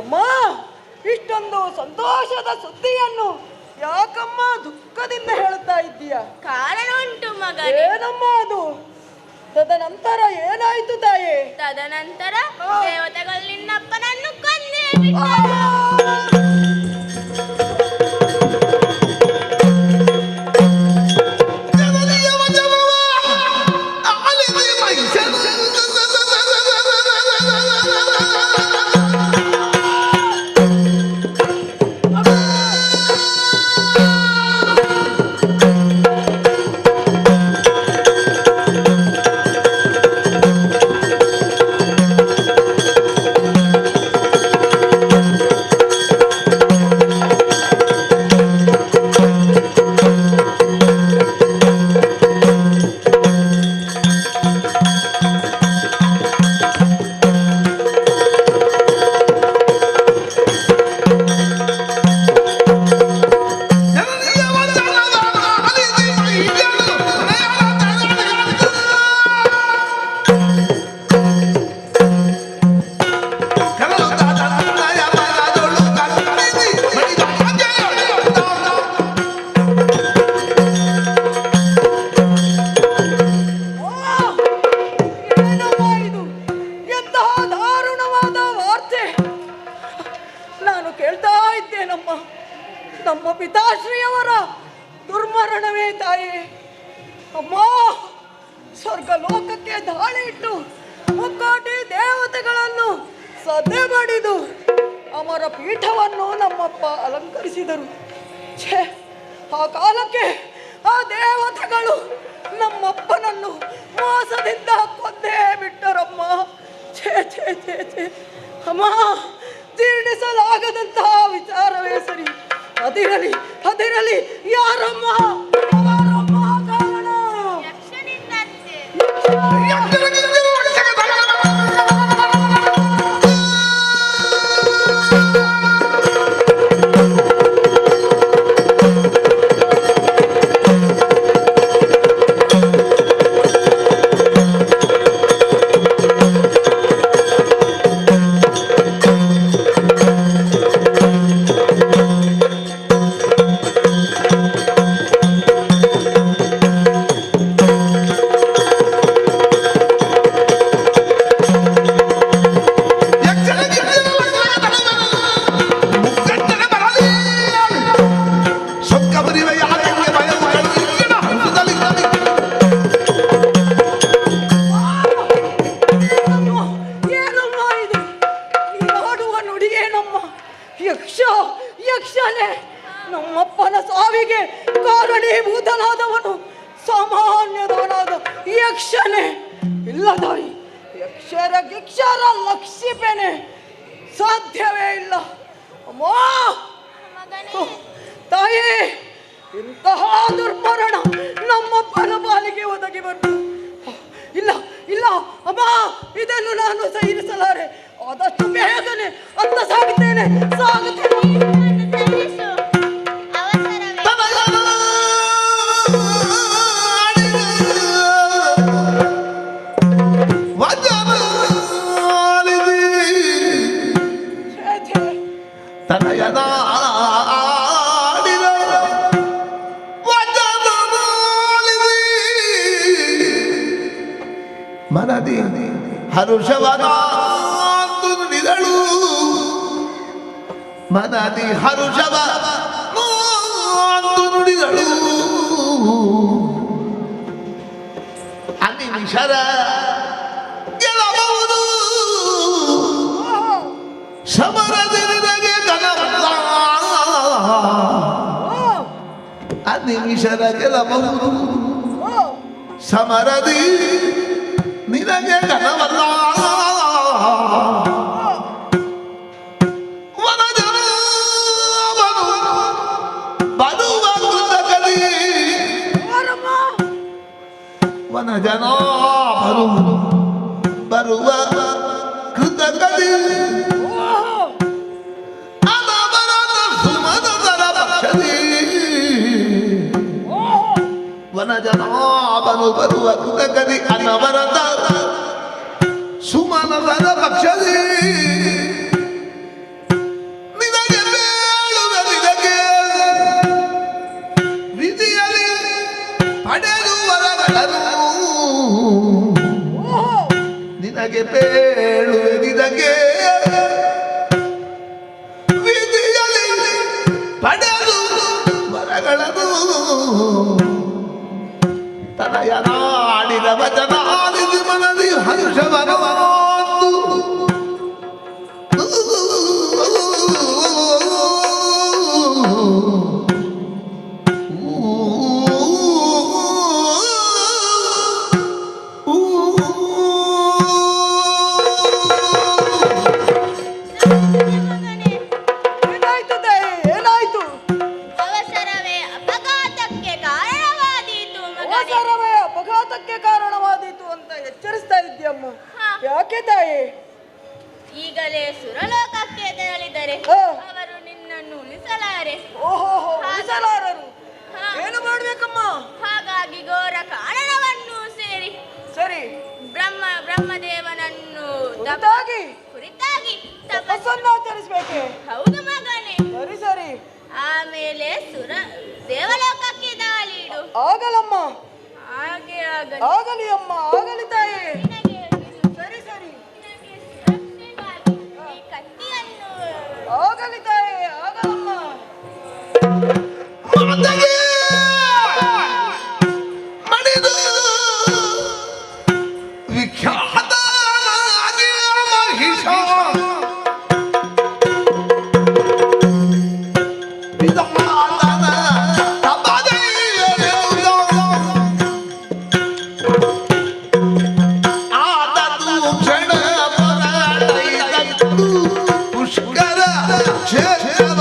ಅಮ್ಮ, ಇಷ್ಟೊಂದು ಸಂತೋಷದ ಸುದ್ದಿಯನ್ನು ಯಾಕಮ್ಮ ದುಃಖದಿಂದ ಹೇಳುತ್ತಾ ಇದ್ದೀಯ? ಕಾರಣ ಉಂಟು ಮಗನೇ. ಏನಮ್ಮ ಅದು? ತದನಂತರ ಏನಾಯ್ತು ತಾಯಿ? ತದನಂತರ ದೇವತೆಗಳು ನಿನ್ನಪ್ಪನನ್ನು ಕೊಂದೇ ಬಿಟ್ಟರು. ನಮ್ಮ ಪಿತಾಶ್ರೀಯವರ ದುರ್ಮರಣವೇ ತಾಯಿ. ಅಮ್ಮ, ಸ್ವರ್ಗ ಲೋಕಕ್ಕೆ ದಾಳಿ ಇಟ್ಟು ಮುಕ್ಕೋಟಿ ದೇವತೆಗಳನ್ನು ಸದ್ದೆ ಮಾಡಿದು ಅಮರ ಪೀಠವನ್ನು ನಮ್ಮಪ್ಪ ಅಲಂಕರಿಸಿದರು. ಛೇ, ಆ ಕಾಲಕ್ಕೆ ಆ ದೇವತೆಗಳು ನಮ್ಮಪ್ಪನನ್ನು ಮೋಸದಿಂದ ಕೊಂದೇ ಬಿಟ್ಟರಮ್ಮ. ಛೇ ಛೇ ಛೇ ಛೇ ಅಮ್ಮ, ಜೀರ್ಣಿಸಲಾಗದಂತಹ ವಿಚಾರವೇ ಸರಿ. ಅದಿರಲಿ ಯಾರಮ್ಮ ಕಾರಣ? ಯಕ್ಷ ಯಕ್ಷನೇ, ನಮ್ಮಪ್ಪನ ಸಾವಿಗೆ ಕಾರಣೀಭೂತನಾದವನು ಸಾಮಾನ್ಯದವನಾದ ಯಕ್ಷನೇ. ಇಲ್ಲ ತಾಯಿ, ಯಕ್ಷರ ಲಕ್ಷಿಪೇನೆ, ಸಾಧ್ಯವೇ ಇಲ್ಲ. ಅಮ್ಮ ತಾಯಿ, ಇಂತಹ ದುರ್ಮರಣ ನಮ್ಮಪ್ಪನ ಪಾಲಿಗೆ ಒದಗಿ ಬಂತು. ಇಲ್ಲ ಇಲ್ಲ ಅಮ್ಮ, ಇದನ್ನು ನಾನು ಸಹಿಸಲಾರೆ. ಆದಷ್ಟು ಬೇಗನೆ ಅತ್ತ ಸಾಗುತ್ತೇನೆ. ಮನದಿ ಹರುಷವನ ನುಡಿದಳು, ಮನದಿ ಹರುಷವ ನುಡಿದಳು. ಅನಿಮಿಷರ ಗೆಲ್ಲಬಹುದು, ಸಮರದಿನಗೆ ಘನವಲ್ಲ. ಅನಿಮಿಷರ ಗೆಲ್ಲಬಹುದು, ಸಮರದಿ ನಿನಗೆ ಘನವಲ್ಲ. ಬರುವ ಕೃತಕದಿ, ವನಜನ ಬರುವ ಕೃತಕದಿ, ಅನವರತ ಸುಮನತರ ಪಕ್ಷದಿ. ವನಜನ ಬರುವ ಕೃತಕದಿ, ಅನವರತ ಸುಮನತರ ಪಕ್ಷದಿ. ನಿನಗೆ ಬೇಳುವೆ, ನಿನಗೆ ವಿಧಿಯಲ್ಲಿ ಪಡೆದು ವರಗಳನ್ನು. ನಿನಗೆ ಬೇಳುವೆ, ನಿನಗೆ ವಿಧಿಯಲ್ಲಿ ಪಡೆದು ವರಗಳನ್ನು. ತನಯನಾಡಿದ ವಚನ ಆಲಿಸಿ ಮನದಿ ಹರ್ಷವನವನು. ಏನಾಯ್ತು ತಾಯಿ, ಏನಾಯ್ತು? ಅವಸರವೇ ಅಪಘಾತಕ್ಕೆ ಕಾರಣವಾದೀತು ಮಗನೇ. ಅವಸರವೇ ಅಪಘಾತಕ್ಕೆ ಕಾರಣವಾದೀತು ಅಂತ ಎಚ್ಚರಿಸ್ತಾ ಇದ್ದೀಯಮ್ಮ. ಹಾ. ಯಾಕೆ ತಾಯಿ? ಈಗಲೇ ಸುರಲೋಕಕ್ಕೆ ತೆರಳಿದರೆ ಹಾ. ಅವರು ನಿನ್ನನ್ನು ಉಳಿಸಲಾರೆ. ಓಹೋ, ಉಳಿಸಲಾರರು. ಹಾ. ಏನು ಮಾಡ್ಬೇಕಮ್ಮ? ಹಾಗಾಗಿ ಘೋರ ಕಾರಣವನ್ನು ಸೇರಿ ಸರಿ, ಬ್ರಹ್ಮದೇವನನ್ನು ಕುರಿತಾಗಿ ತಪಸ್ಸು. ತಪಸ್ಸನ್ನು ಆಚರಿಸ್ಬೇಕೆ? ಹೌದು ಮಗನೇ. ಸರಿ ಸರಿ, ಆಮೇಲೆ ದೇವಲೋಕಕ್ಕೆ ದಾಳಿಡು. ಆಗಲಮ್ಮ, ಹಾಗೆ ಆಗಲಿ. ಆಗಲಿ ಅಮ್ಮ, ಆಗಲಿ ತಾಯಿ. ನಿನಗೆ ಸರಿ ಸರಿ, ನಿನಗೆ ಸುರಕ್ಷೆಗಾಗಿ ಈ ಕತ್ತಿಯನ್ನು ಆಗಲಿ ತಾಯಿ, ಆಗಲಮ್ಮ. ಮಾತೆಗೆ ಮಣಿದು ವಿಖ್ಯಾತ ಮಹಿಷ ವಿಧಾನ ತಪದೆಯರು ಆದದ್ದು ಕ್ಷಣ ಪರಡೈದದ್ದು ಪುಷ್ಕರ ಕ್ಷೇತ್ರವ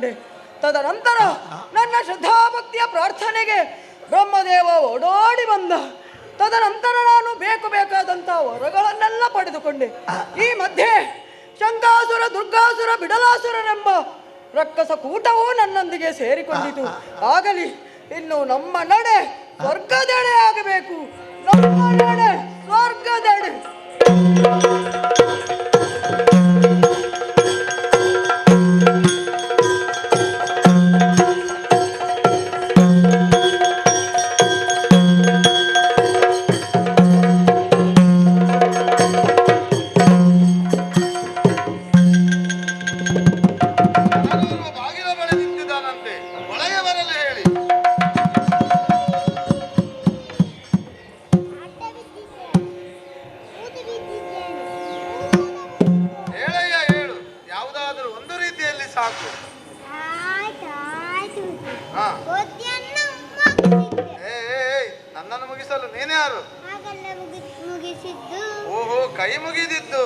ಪಡೆದುಕೊಂಡೆ. ತದನಂತರ ನನ್ನ ಶ್ರದ್ಧಾಭಕ್ತಿಯ ಪ್ರಾರ್ಥನೆಗೆ ಬ್ರಹ್ಮದೇವ ಓಡೋಡಿ ಬಂದ. ತದನಂತರ ನಾನು ಬೇಕಾದಂಥ ವರಗಳನ್ನೆಲ್ಲ ಪಡೆದುಕೊಂಡೆ. ಈ ಮಧ್ಯೆ ಶಂಕಾಸುರ, ದುರ್ಗಾಸುರ, ಬಿಡಲಾಸುರನೆಂಬ ರಕ್ಕಸ ಕೂಟವು ನನ್ನೊಂದಿಗೆ ಸೇರಿಕೊಂಡಿತು. ಆಗಲಿ ಇನ್ನು ನಮ್ಮ ನಡೆ ಸ್ವರ್ಗದೆಡೆ ಆಗಬೇಕು. ನಮ್ಮ ನಡೆ ಸ್ವರ್ಗದೆಡೆ. ಬಾಗಿಲ ಬಳಿ ನಿಂತಿದ್ದಾನಂತೆ, ಒಳಗೆ ಬರಲು ಹೇಳಿ. ಹೇಳಯ್ಯ ಹೇಳು, ಯಾವುದಾದ್ರೂ ಒಂದು ರೀತಿಯಲ್ಲಿ ಸಾಕು. ಹಾ ನನ್ನನ್ನು ಮುಗಿಸಲು ನೀನೇ ಯಾರು? ಓಹೋ, ಕೈ ಮುಗಿದಿದ್ದು.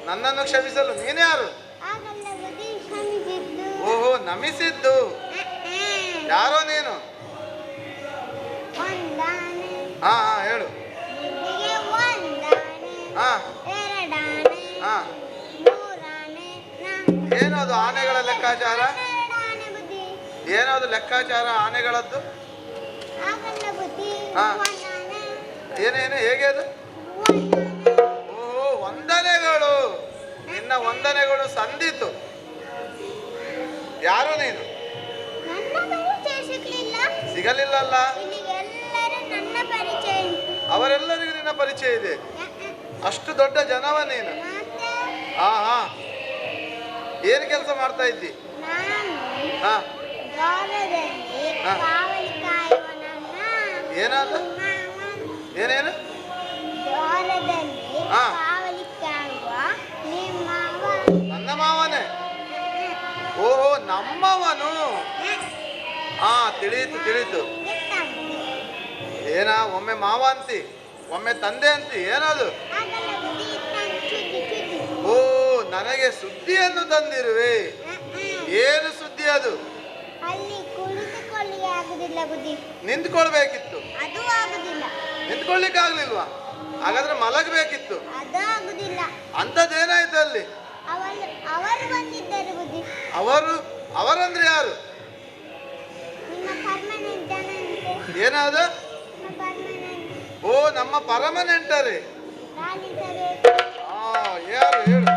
ನನ್ನನ್ನು ಕ್ಷಮಿಸಲು ನೀನೇ ಯಾರು? ಓಹೋ, ನಮಿಸಿದ್ದು. ಯಾರೋ ನೀನು? ಹಾ ಹಾ ಹೇಳು. ಹಾ ಹಾ ಏನದು ಆನೆಗಳ ಲೆಕ್ಕಾಚಾರ? ಏನದು ಲೆಕ್ಕಾಚಾರ ಆನೆಗಳದ್ದು? ಹಾ ಏನೇನು, ಹೇಗೆ ಅದು? ಓಹೋ, ವಂದನೆಗಳು. ನಿನ್ನ ವಂದನೆಗಳು ಸಂದಿತು. ಯಾರು ನೀನು? ಸಿಗಲಿಲ್ಲಲ್ಲ. ಅವರೆಲ್ಲರಿಗೂ ನಿನ್ನ ಪರಿಚಯ ಇದೆ. ಅಷ್ಟು ದೊಡ್ಡ ಜನವ ನೀನು? ಹಾ ಹಾ ಏನು ಕೆಲಸ ಮಾಡ್ತಾ ಇದ್ದಿ? ಹಾ ಏನಾದ? ಏನೇನು? ಹಾ ನನ್ನ ಮಾವನೇ? ಓಹೋ, ನಮ್ಮವನು. ಹಾ ತಿಳಿಯಿತು ತಿಳಿಯಿತು. ಏನ ಒಮ್ಮೆ ಮಾವ ಅಂತಿ, ಒಮ್ಮೆ ತಂದೆ ಅಂತಿ, ಏನದು? ಓ, ನನಗೆ ಸುದ್ದಿಯನ್ನು ತಂದಿರುವೆ. ಏನು ಸುದ್ದಿ ಅದು? ನಿಂತ್ಕೊಳ್ಬೇಕಿತ್ತು. ನಿಂತ್ಕೊಳ್ಳಿಕ್ಕೆ ಆಗ್ಲಿಲ್ವಾ? ಹಾಗಾದ್ರೆ ಮಲಗಬೇಕಿತ್ತು. ಅಂಥದ್ದೇನಾಯ್ತು ಅಲ್ಲಿ? ಅವರಂದ್ರೆ ಯಾರು? ಏನಾದ? ಓ, ನಮ್ಮ ಪರಮನೆಂಟರೇ. ಯಾರು ಹೇಳು?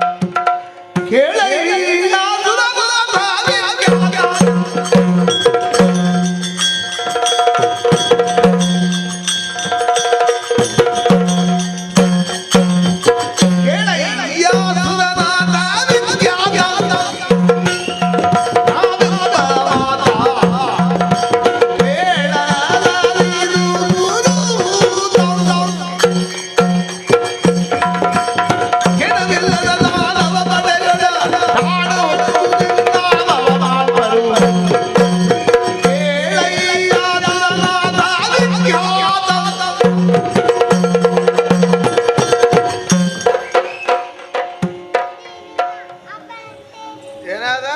ಏನಾದ?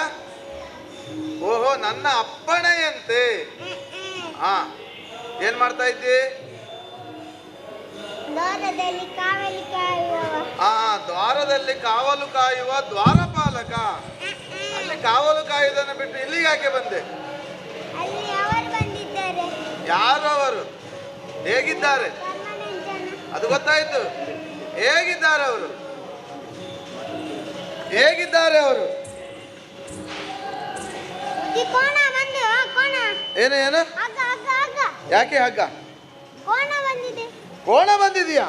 ಓಹೋ, ನನ್ನ ಅಪ್ಪಣೆಯಂತೆ. ಹಾ ಏನ್ ಮಾಡ್ತಾ ಇದ್ದಿ? ದ್ವಾರದಲ್ಲಿ ಕಾವಲು ಕಾಯುವ ದ್ವಾರಪಾಲಕ. ಅಲ್ಲಿ ಕಾವಲು ಕಾಯುವುದನ್ನು ಬಿಟ್ಟು ಇಲ್ಲಿಗೆ ಯಾಕೆ ಬಂದೆ? ಯಾರು ಅವರು? ಹೇಗಿದ್ದಾರೆ? ಅದು ಗೊತ್ತಾಯ್ತು. ಹೇಗಿದ್ದಾರೆ ಅವರು? ಹೇಗಿದ್ದಾರೆ ಅವರು? ಏನು ಏನು? ಯಾಕೆ ಹಗ್ಗ? ಕೋಣ ಬಂದಿದೆಯಾ?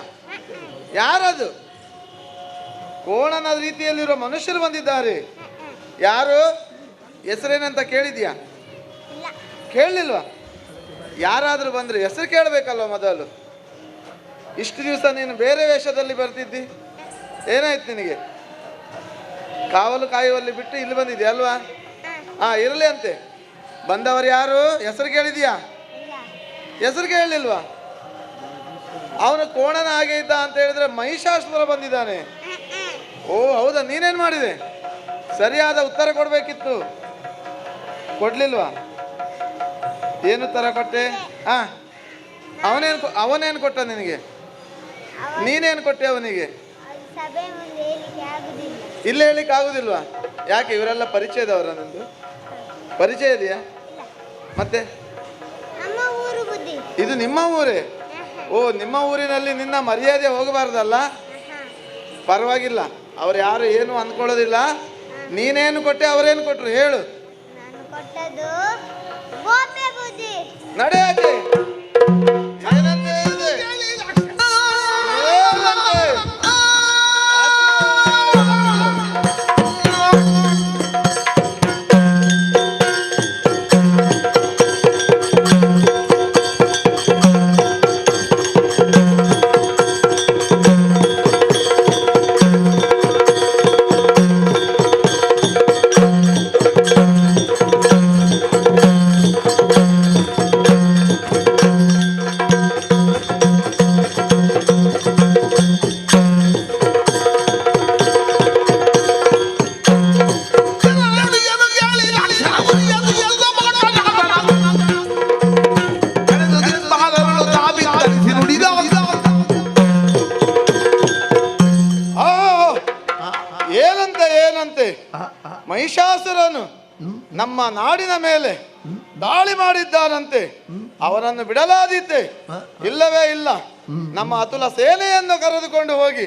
ಯಾರದು? ಕೋಣನ ರೀತಿಯಲ್ಲಿರೋ ಮನುಷ್ಯರು ಬಂದಿದ್ದಾರೆ. ಯಾರು? ಹೆಸರೇನಂತ ಕೇಳಿದ್ಯಾ? ಕೇಳಲಿಲ್ವಾ? ಯಾರಾದರೂ ಬಂದ್ರೆ ಹೆಸರು ಕೇಳಬೇಕಲ್ವ ಮೊದಲು. ಇಷ್ಟು ದಿವಸ ನೀನು ಬೇರೆ ವೇಷದಲ್ಲಿ ಬರ್ತಿದ್ದಿ, ಏನಾಯ್ತು ನಿನಗೆ? ಕಾವಲು ಕಾಯುವಲ್ಲಿ ಬಿಟ್ಟು ಇಲ್ಲಿ ಬಂದಿದ್ಯಾ ಅಲ್ವಾ? ಹಾ ಇರಲಿ ಅಂತೆ. ಬಂದವರು ಯಾರು? ಹೆಸರು ಕೇಳಿದ್ಯಾ? ಹೆಸರು ಕೇಳಲಿಲ್ವಾ? ಅವನು ಕೋಣನ ಹಾಗೆ ಇದ್ದ ಅಂತ ಹೇಳಿದ್ರೆ ಮಹಿಷಾಸುರ ಬಂದಿದ್ದಾನೆ. ಓ ಹೌದಾ, ನೀನೇನು ಮಾಡಿದೆ? ಸರಿಯಾದ ಉತ್ತರ ಕೊಡಬೇಕಿತ್ತು, ಕೊಡ್ಲಿಲ್ವಾ? ಏನು ಉತ್ತರ ಕೊಟ್ಟೆ? ಹಾ, ಅವನೇನು ಕೊಟ್ಟ ನಿನಗೆ? ನೀನೇನು ಕೊಟ್ಟೆ ಅವನಿಗೆ? ಸಭೆ ಮುಂದೆ ಹೇಳಿಕೆ ಆಗುದಿಲ್ಲ. ಇಲ್ಲಿ ಹೇಳಿಕ್ಕೆ ಆಗುದಿಲ್ವಾ? ಯಾಕೆ, ಇವರೆಲ್ಲ ಪರಿಚಯದವರ? ನಂದು ಪರಿಚಯ ಇದೆಯಾ? ಮತ್ತೆ ನಮ್ಮ ಊರು ಬುದ್ಧಿ. ಇದು ನಿಮ್ಮ ಊರೇ? ಓ, ನಿಮ್ಮ ಊರಿನಲ್ಲಿ ನಿನ್ನ ಮರ್ಯಾದೆ ಹೋಗಬಾರ್ದಲ್ಲ? ಪರವಾಗಿಲ್ಲ, ಅವ್ರು ಯಾರು ಏನು ಅಂದ್ಕೊಳ್ಳೋದಿಲ್ಲ. ನೀನೇನು ಕೊಟ್ಟೆ, ಅವರೇನು ಕೊಟ್ರು ಹೇಳು? ನಾನು ಕೊಟ್ಟದ್ದು ಗೋಪೆ ಬುದ್ಧಿ. ನಡೆ ಆಚೆ. ಏನಂತ ಹೇಳಿದೆ? ಏನಂತೆ? ಏನಂತೆ? ಮಹಿಷಾಸುರನು ನಮ್ಮ ನಾಡಿನ ಮೇಲೆ ದಾಳಿ ಮಾಡಿದ್ದಾನಂತೆ. ಅವನನ್ನು ಬಿಡಲಾದೀತೆ? ಇಲ್ಲವೇ ಇಲ್ಲ. ನಮ್ಮ ಅತುಲ ಸೇನೆಯನ್ನು ಕರೆದುಕೊಂಡು ಹೋಗಿ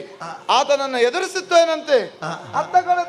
ಆತನನ್ನು ಎದುರಿಸುತ್ತೇನಂತೆ. ಅತ್ತ ಕಡೆ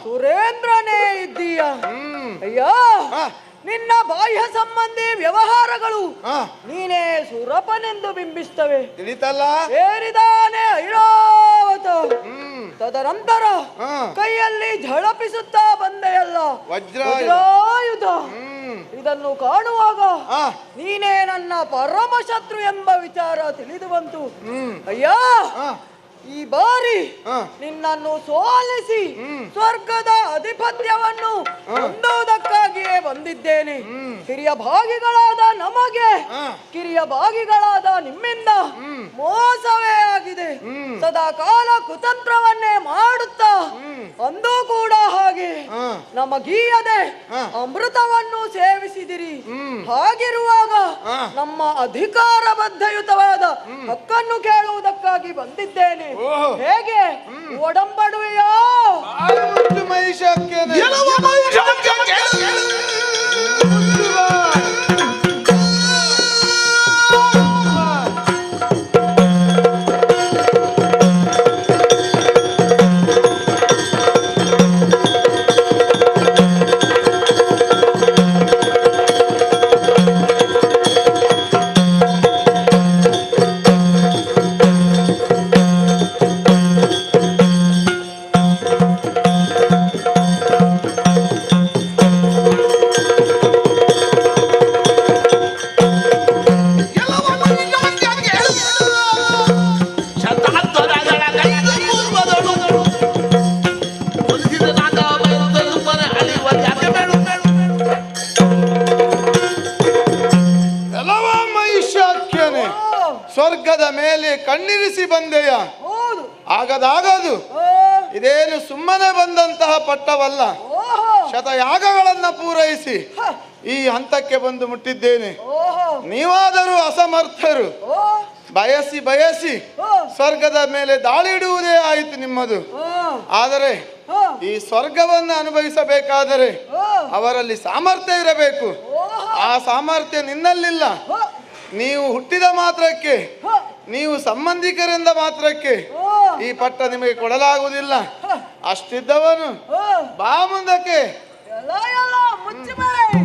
ಸುರೇಂದ್ರನೇ ಇದ್ದೀಯ. ಅಯ್ಯ, ನಿನ್ನ ಬಾಹ್ಯ ಸಂಬಂಧಿ ವ್ಯವಹಾರಗಳು ನೀನೇ ಸುರಪನೆಂದು ಬಿಂಬಿಸ್ತವೆ. ತಿಳಿತಲ್ಲ? ಸೇರಿದಾನೆ ಐರಾವತ. ತದನಂತರ ಕೈಯಲ್ಲಿ ಝಳಪಿಸುತ್ತಾ ಬಂದೆಯಲ್ಲ ವಜ್ರಾಯುಧ. ಇದನ್ನು ಕಾಣುವಾಗ ನೀನೇ ನನ್ನ ಪರಮ ಶತ್ರು ಎಂಬ ವಿಚಾರ ತಿಳಿದು ಬಂತು. ಅಯ್ಯ, ಈ ಬಾರಿ ನಿನ್ನನ್ನು ಸೋಲಿಸಿ ಸ್ವರ್ಗದ ಅಧಿಪತ್ಯವನ್ನು ಹೊಂದುವುದಕ್ಕಾಗಿಯೇ ಬಂದಿದ್ದೇನೆ. ಕಿರಿಯ ಭಾಗಿಗಳಾದ ನಮಗೆ, ಕಿರಿಯ ಭಾಗಿಗಳಾದ ನಿಮ್ಮಿಂದ ಮೋಸವೇ ಆಗಿದೆ. ಸದಾ ಕಾಲ ಕುತಂತ್ರವನ್ನೇ ಮಾಡುತ್ತಾ ಅಂದೂ ಕೂಡ ಹಾಗೆ ನಮಗೀಯದೆ ಅಮೃತವನ್ನು ಸೇವಿಸಿದಿರಿ. ಹಾಗಿರುವಾಗ ನಮ್ಮ ಅಧಿಕಾರ ಬದ್ಧಯುತವಾದ ಹಕ್ಕನ್ನು ಕೇಳುವುದಕ್ಕಾಗಿ ಬಂದಿದ್ದೇನೆ. ಹೇಗೆ ಒಡಂಬಡುವೆಯೋ? ಮಹಿಷಕ್ಕೆ ಸ್ವರ್ಗದ ಮೇಲೆ ಕಣ್ಣಿರಿಸಿ ಬಂದೆಯ. ಹೌದು. ಆಗದಾಗದು. ಓ, ಇದೇನು ಸುಮ್ಮನೆ ಬಂದಂತಹ ಪಟ್ಟವಲ್ಲ. ಓಹೋ, ಶತಯಾಗಗಳನ್ನ ಪೂರೈಸಿ ಹ, ಈ ಹಂತಕ್ಕೆ ಬಂದು ಮುಟ್ಟಿದ್ದೇನೆ. ಓಹೋ, ನೀವಾದರೂ ಅಸಮರ್ಥರು. ಓ, ಬಯಸಿ ಬಯಸಿ ಓ, ಸ್ವರ್ಗದ ಮೇಲೆ ದಾಳಿ ಇಡುವುದೇ ಆಯಿತು ನಿಮ್ಮದು. ಓ, ಆದರೆ ಓ, ಈ ಸ್ವರ್ಗವನ್ನು ಅನುಭವಿಸಬೇಕಾದರೆ ಓ, ಅವರಲ್ಲಿ ಸಾಮರ್ಥ್ಯ ಇರಬೇಕು. ಓಹೋ, ಆ ಸಾಮರ್ಥ್ಯ ನಿನ್ನಲ್ಲಿಲ್ಲ. ಓ, ನೀವು ಹುಟ್ಟಿದ ಮಾತ್ರಕ್ಕೆ, ಓ, ನೀವು ಸಂಬಂಧಿಕರಿಂದ ಮಾತ್ರಕ್ಕೆ ಓ, ಈ ಪಟ್ಟ ನಿಮಗೆ ಕೊಡಲಾಗುವುದಿಲ್ಲ. ಅಷ್ಟಿದ್ದವನು ಓ, ಬಾ ಮುಂದಕ್ಕೆ. ಎಲ್ಲ ಎಲ್ಲ ಮುಚ್ಚಿ ಬಾಯಿ.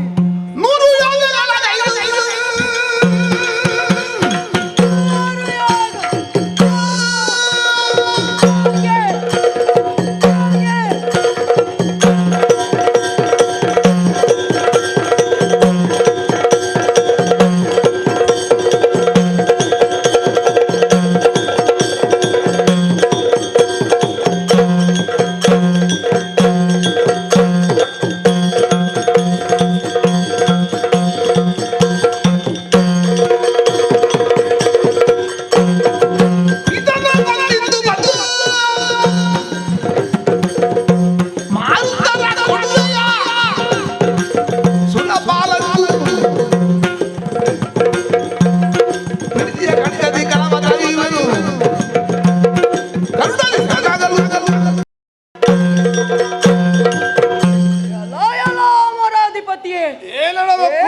ಎಲ್ಲ ಎಲ್ಲ ಅಮರಾಧಿಪತಿಯೇ,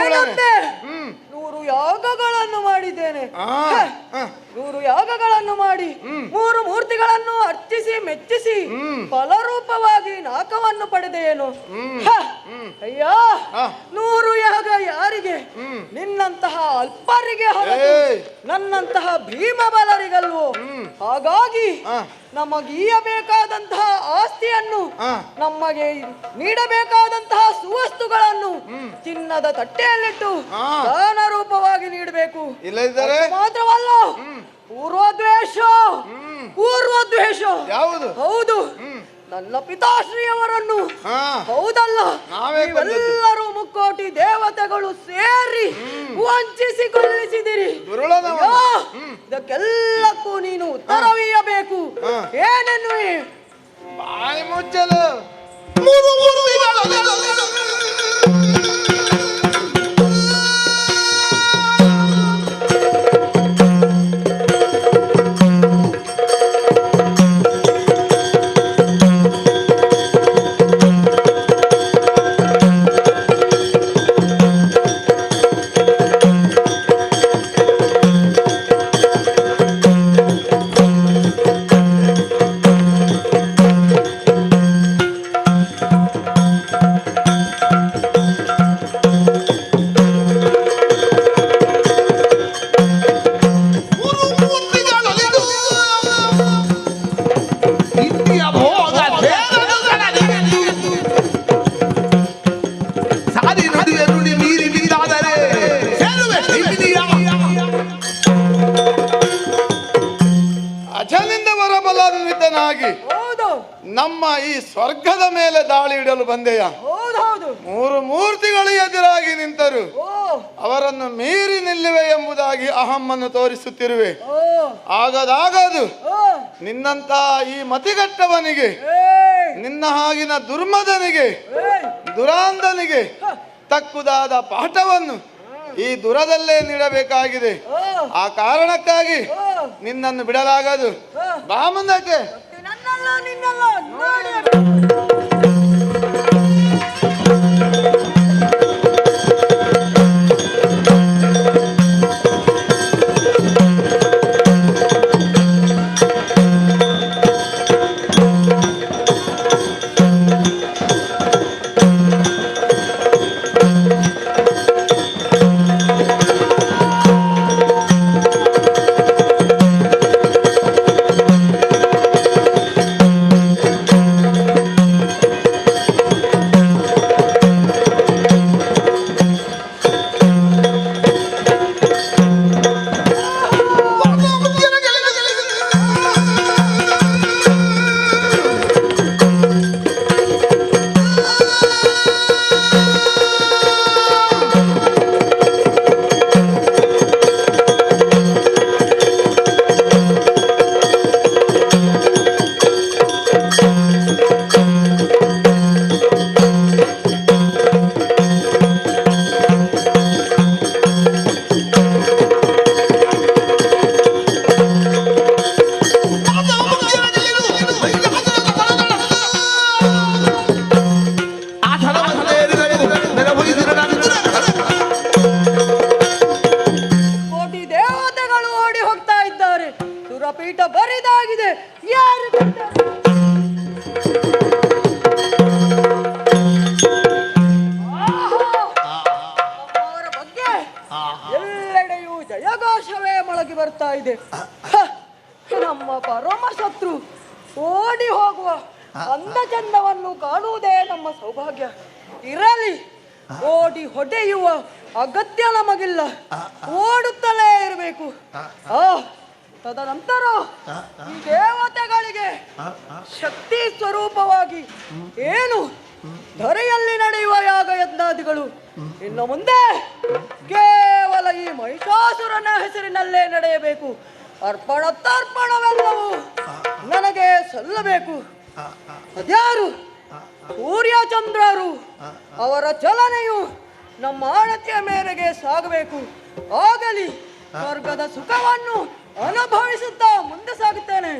ಏನಂತೆ? 100 ಯಾಗಗಳನ್ನು ಮಾಡಿದ್ದೇನೆ. 100 ಯಾಗಗಳನ್ನು ಮಾಡಿ 3 ಮೂರ್ತಿಗಳನ್ನು ಅರ್ಚಿಸಿ ಮೆಚ್ಚಿಸಿ ಫಲರೂಪವಾಗಿ ನಾಕವನ್ನು ಪಡೆದೇನು. ಅಯ್ಯ, 100 ಯಾಗ ಯಾರಿಗೆ? ನಿನ್ನಂತಹ ಅಲ್ಪರಿಗೆ ಹೊರತು ನನ್ನಂತಹ ಭೀಮ ಬಲರಿಗಲ್ವೋ. ಹಾಗಾಗಿ ನಮಗೀಯಬೇಕಾದಂತಹ ಆಸ್ತಿಯನ್ನು, ನಮಗೆ ನೀಡಬೇಕಾದಂತಹ ಸುವಸ್ತುಗಳನ್ನು ಚಿನ್ನದ ತಟ್ಟೆಯಲ್ಲಿಟ್ಟು ದಾನ ರೂಪವಾಗಿ ನೀಡಬೇಕು. ಇಲ್ಲದಿದ್ದರೆ ಮಾತ್ರವಲ್ಲ, ಪೂರ್ವದ್ವೇಷ ಯಾವುದು? ಹೌದು, ನನ್ನ ಪಿತಾಶ್ರೀಯವರನ್ನು, ಹಾ, ಹೌದಲ್ಲ, ನಾವೇ ನೀವೆಲ್ಲರೂ ಮುಕ್ಕೋಟಿ ದೇವತೆಗಳು ಸೇರಿ ವಂಚಿಸಿ ಕೊಲ್ಲಿಸಿದಿರಿ. ದುರುಳನವ. ಅಯ್ಯೋ, ಇದಕ್ಕೆಲ್ಲಕ್ಕೂ ನೀನು ಉತ್ತರವೀಯಬೇಕು. ಏನೆನ್ನುವೆ? ಬಾಯಿ ಮುಚ್ಚಲು. ಅಜನಿಂದ ವರಬಲಾನ್ವಿತನಾಗಿ ಹೌದು, ನಮ್ಮ ಈ ಸ್ವರ್ಗದ ಮೇಲೆ ದಾಳಿ ಇಡಲು ಬಂದೆಯ. ಹೌದೌದು. 3 ಮೂರ್ತಿಗಳು ಎದುರಾಗಿ ನಿಂತರು. ಓ, ಅವರನ್ನು ಮೀರಿ ನಿಲ್ಲುವೆ ಎಂಬುದಾಗಿ ಅಹಮ್ಮನ್ನು ತೋರಿಸುತ್ತಿರುವೆ. ಓ, ಆಗದಾಗದು. ಓ, ನಿನ್ನಂತ ಈ ಮತಿಗಟ್ಟವನಿಗೆ, ಏಯ್, ನಿನ್ನ ಹಾಗಿನ ದುರ್ಮದನಿಗೆ, ಏಯ್, ದುರಾಂಧನಿಗೆ ತಕ್ಕುದಾದ ಪಾಠವನ್ನು ಈ ದುರದಲ್ಲೇ ನೀಡಬೇಕಾಗಿದೆ. ಓ, ಆ ಕಾರಣಕ್ಕಾಗಿ ಓ, ನಿನ್ನನ್ನು ಬಿಡಲಾಗದು. ಬಾ ಮುಂದಕ್ಕೆ. ನನ್ನಲ್ಲ ನಿನ್ನಲ್ಲ ನೋಡಿ. ಆಗಿ ಬರ್ತಾ ಇದೆ. ಹ, ನಮ್ಮ ಪರಮ ಶತ್ರು ಓಡಿ ಹೋಗುವ ಅಂದ ಚಂದವನ್ನು ಕಾಣುವುದೇ ನಮ್ಮ ಸೌಭಾಗ್ಯ. ಇರಲಿ, ಓಡಿ ಹೊಡೆಯುವ ಅಗತ್ಯ ನಮಗಿಲ್ಲ, ಓಡುತ್ತಲೇ ಇರಬೇಕು. ತದನಂತರ ಈ ದೇವತೆಗಳಿಗೆ ಶಕ್ತಿ ಸ್ವರೂಪವಾಗಿ ಏನು ಧರೆಯಲ್ಲಿ ನಡೆಯುವ ಯಾಗ ಯಜ್ಞಾದಿಗಳು ಇನ್ನು ಮುಂದೆ ಕೇವಲ ಈ ಮಹಿಷಾಸುರನ ಹೆಸರಿನಲ್ಲೇ ನಡೆಯಬೇಕು. ಅರ್ಪಣ ತರ್ಪಣವೆಲ್ಲವೂ ನನಗೆ ಸಲ್ಲಬೇಕು. ಅದ್ಯಾರು? ಸೂರ್ಯಚಂದ್ರರು. ಅವರ ಚಲನೆಯು ನಮ್ಮ ಆಣತಿಯ ಮೇರೆಗೆ ಸಾಗಬೇಕು. ಆಗಲಿ, ಸ್ವರ್ಗದ ಸುಖವನ್ನು ಅನುಭವಿಸುತ್ತಾ ಮುಂದೆ ಸಾಗುತ್ತೇನೆ.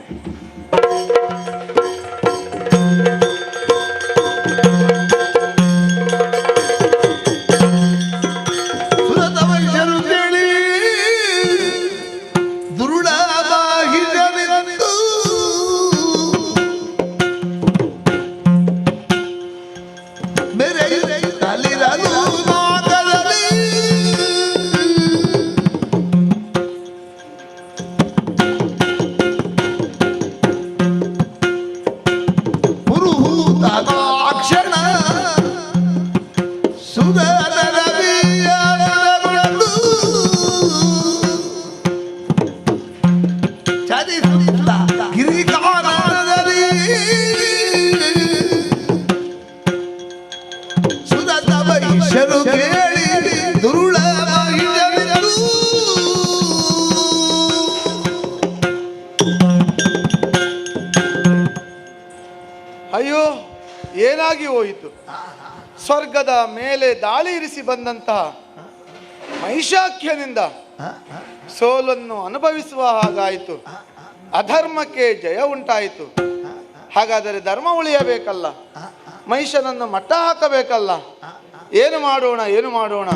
ಅಯ್ಯೋ, ಏನಾಗಿ ಹೋಯಿತು? ಸ್ವರ್ಗದ ಮೇಲೆ ದಾಳಿ ಇರಿಸಿ ಬಂದಂತಹ ಮಹಿಷಾಖ್ಯನಿಂದ ಸೋಲನ್ನು ಅನುಭವಿಸುವ ಹಾಗಾಯಿತು. ಅಧರ್ಮಕ್ಕೆ ಜಯ ಉಂಟಾಯಿತು. ಹಾಗಾದರೆ ಧರ್ಮ ಉಳಿಯಬೇಕಲ್ಲ, ಮಹಿಷನನ್ನು ಮಟ್ಟ ಹಾಕಬೇಕಲ್ಲ. ಏನು ಮಾಡೋಣ, ಏನು ಮಾಡೋಣ?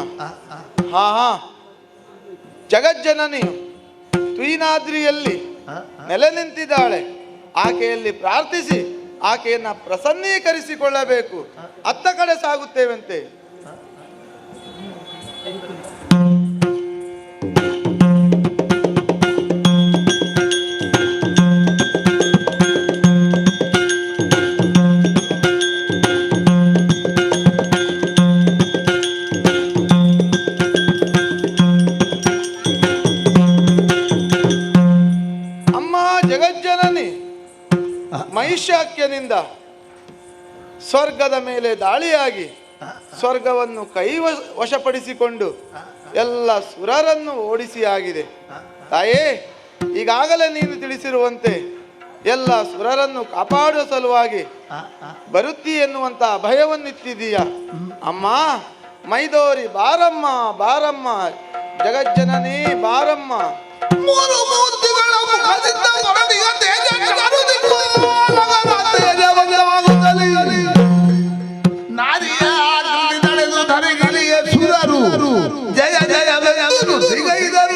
ಹಾ ಹಾ, ಜಗಜ್ಜನನಿಯು ತುಯಿನಾದ್ರಿಯಲ್ಲಿ ನೆಲೆ ನಿಂತಿದ್ದಾಳೆ. ಆಕೆಯಲ್ಲಿ ಪ್ರಾರ್ಥಿಸಿ ಆಕೆಯನ್ನ ಪ್ರಸನ್ನೀಕರಿಸಿಕೊಳ್ಳಬೇಕು. ಅತ್ತ ಕಡೆ ಸಾಗುತ್ತೇವಂತೆ. ಅಮ್ಮ ಜಗಜ್ಜನನಿ ಮಹಿಷಾಖ್ಯನಿಂದ ಸ್ವರ್ಗದ ಮೇಲೆ ದಾಳಿಯಾಗಿ ಸ್ವರ್ಗವನ್ನು ವಶಪಡಿಸಿಕೊಂಡು ಎಲ್ಲ ಸುರರನ್ನು ಓಡಿಸಿ ಆಗಿದೆ. ತಾಯೇ, ಈಗಾಗಲೇ ನೀನು ತಿಳಿಸಿರುವಂತೆ ಎಲ್ಲ ಸುರರನ್ನು ಕಾಪಾಡುವ ಸಲುವಾಗಿ ಬರುತ್ತಿ ಎನ್ನುವಂತ ಭಯವನ್ನಿತ್ತಿದೀಯ. ಅಮ್ಮ ಮೈದೋರಿ ಬಾರಮ್ಮ, ಬಾರಮ್ಮ ಜಗಜ್ಜನನಿ ಬಾರಮ್ಮ. ಮೂರು ಮೂರ್ತಿಗಳ ಮುಖದಿಂದ ಹೊರಡಿಯ ತೇಜ ನಾರಿಯ ನಡೆದು ಧರೆಗಿಳಿಯ ಸುರರು ಜಯ ಜಯವೆಂದು ಸಿಗೈದರು.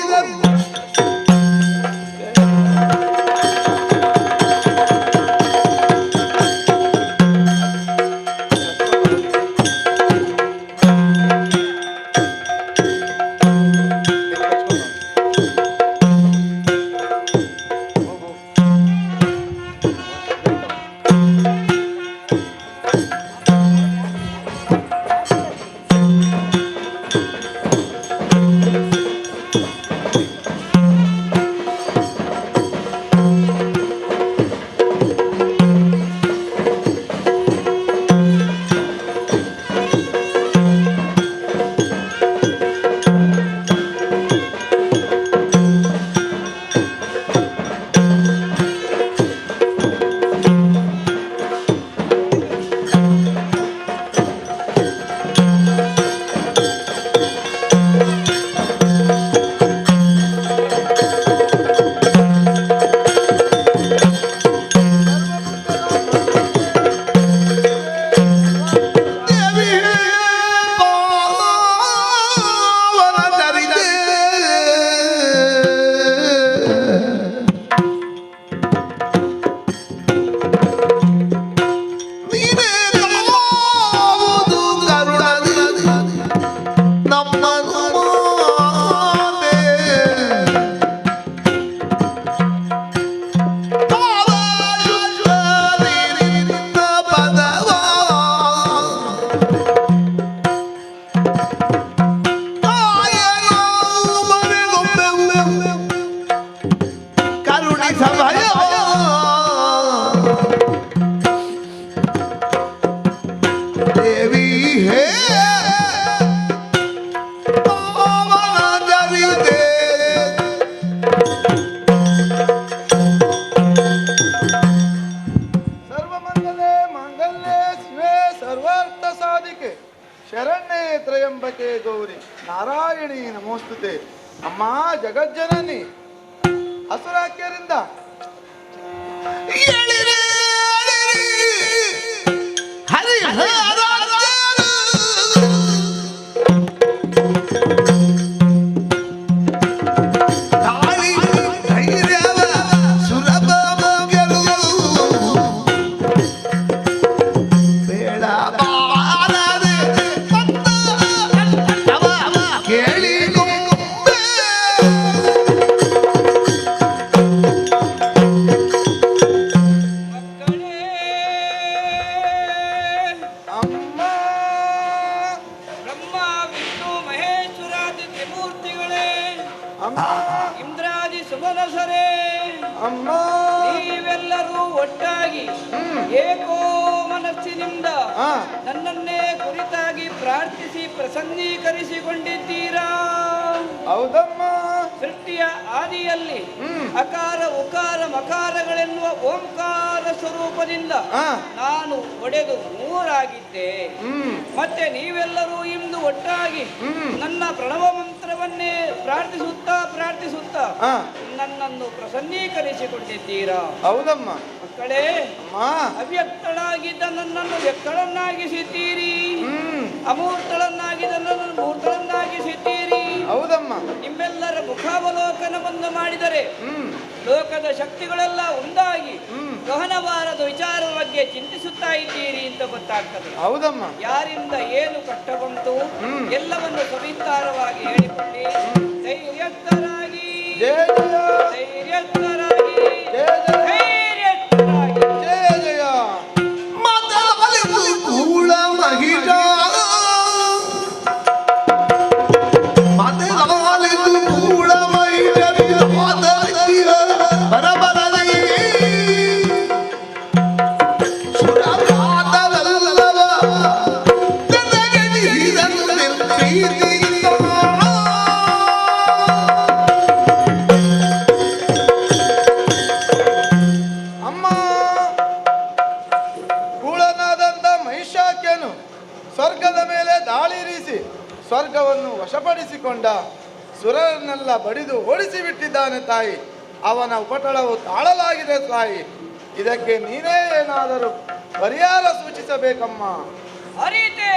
ನಾರಾಯಣಿ ನಮೋಸ್ತುತೆ. ಅಮ್ಮ ಜಗಜ್ಜನನಿ ಹಸುರಾಕ್ಯರಿಂದ ಇಂದ್ರಾದಿ ಸುಮನಸರೇ, ಅಮ್ಮ ನೀವೆಲ್ಲರೂ ಒಟ್ಟಾಗಿ ಏಕೋ ಮನಸ್ಸಿನಿಂದ ನನ್ನನ್ನೇ ಕುರಿತಾಗಿ ಪ್ರಾರ್ಥಿಸಿ ಪ್ರಸನ್ನೀಕರಿಸಿಕೊಂಡಿದ್ದೀರಾ? ಹೌದಮ್ಮ. ಸೃಷ್ಟಿಯ ಆದಿಯಲ್ಲಿ ಅಕಾರ ಉಕಾರ ಮಕಾರಗಳೆನ್ನುವ ಓಂಕಾರ ಸ್ವರೂಪದಿಂದ ನಾನು ಒಡೆದು ಮೂರಾಗಿದ್ದೆ. ಮತ್ತೆ ನೀವೆಲ್ಲರೂ ಇಂದು ಒಟ್ಟಾಗಿ ನನ್ನ ಪ್ರಣವ ಮಂತ್ರವನ್ನೇ ಪ್ರಾರ್ಥಿಸುತ್ತಾ ನನ್ನನ್ನು ಪ್ರಸನ್ನೀಕರಿಸಿಕೊಂಡಿದ್ದೀರಾ? ಹೌದಮ್ಮ. ಮಕ್ಕಳೇ, ಅವ್ಯಕ್ತಳಾಗಿದ್ದ ನನ್ನನ್ನು ವ್ಯಕ್ತಳನ್ನಾಗಿಸಿದ್ದೀರಿ, ಅಮೂರ್ತಳನ್ನಾಗಿದ್ದ ನನ್ನನ್ನು ಮೂರ್ತಳನ್ನಾಗಿಸಿದ್ದೀರಿ. ಹೌದಮ್ಮ. ನಿಮ್ಮೆಲ್ಲರ ಮುಖಾವಲೋಕನವನ್ನು ಮಾಡಿದರೆ ಲೋಕದ ಶಕ್ತಿಗಳೆಲ್ಲ ಒಂದಾಗಿ ಗಹನವಾರದ ವಿಚಾರದ ಬಗ್ಗೆ ಚಿಂತಿಸುತ್ತಾ ಇದ್ದೀರಿ ಅಂತ ಗೊತ್ತಾಗ್ತದೆ. ಹೌದಮ್ಮ. ಯಾರಿಂದ ಏನು ಕಷ್ಟ ಬಂತು ಎಲ್ಲವನ್ನು ಸವಿಸ್ತಾರವಾಗಿ ಹೇಳಿಕೊಳ್ಳಿ. ಧೈರ್ಯಸ್ಥರಾಗಿ, ಧೈರ್ಯಸ್ಥರಾಗಿ, ಧೈರ್ಯಸ್ಥರಾಗಿ. ಜಯ ಜಯ. ಕೂಳ ಮಹಿಷ ಕೂಳ ಮಹಿಷ ಬರಬರಲಿ ಸುರಪಾದವಲ್ಲವ ನನಗೆ ನೀರನ್ನು ಪ್ರೀತಿಯಿಂದ ಅಮ್ಮ ಕೂಳನಾದಂತ ಮಹಿಷಾಕ್ಯನು ಸ್ವರ್ಗದ ಮೇಲೆ ದಾಳಿರಿಸಿ ಸ್ವರ್ಗವನ್ನು ವಶಪಡಿಸಿಕೊಂಡ ಸುರರನ್ನೆಲ್ಲ ಬಡಿದು ಓಡಿಸಿ ಬಿಟ್ಟಿದ್ದಾನೆ ತಾಯಿ. ಅವನ ಉಪಟಳವು ತಾಳಲಾಗಿದೆ ತಾಯಿ. ಇದಕ್ಕೆ ನೀನೇ ಏನಾದರೂ ಪರಿಹಾರ ಸೂಚಿಸಬೇಕಮ್ಮ. ಅರಿತೆ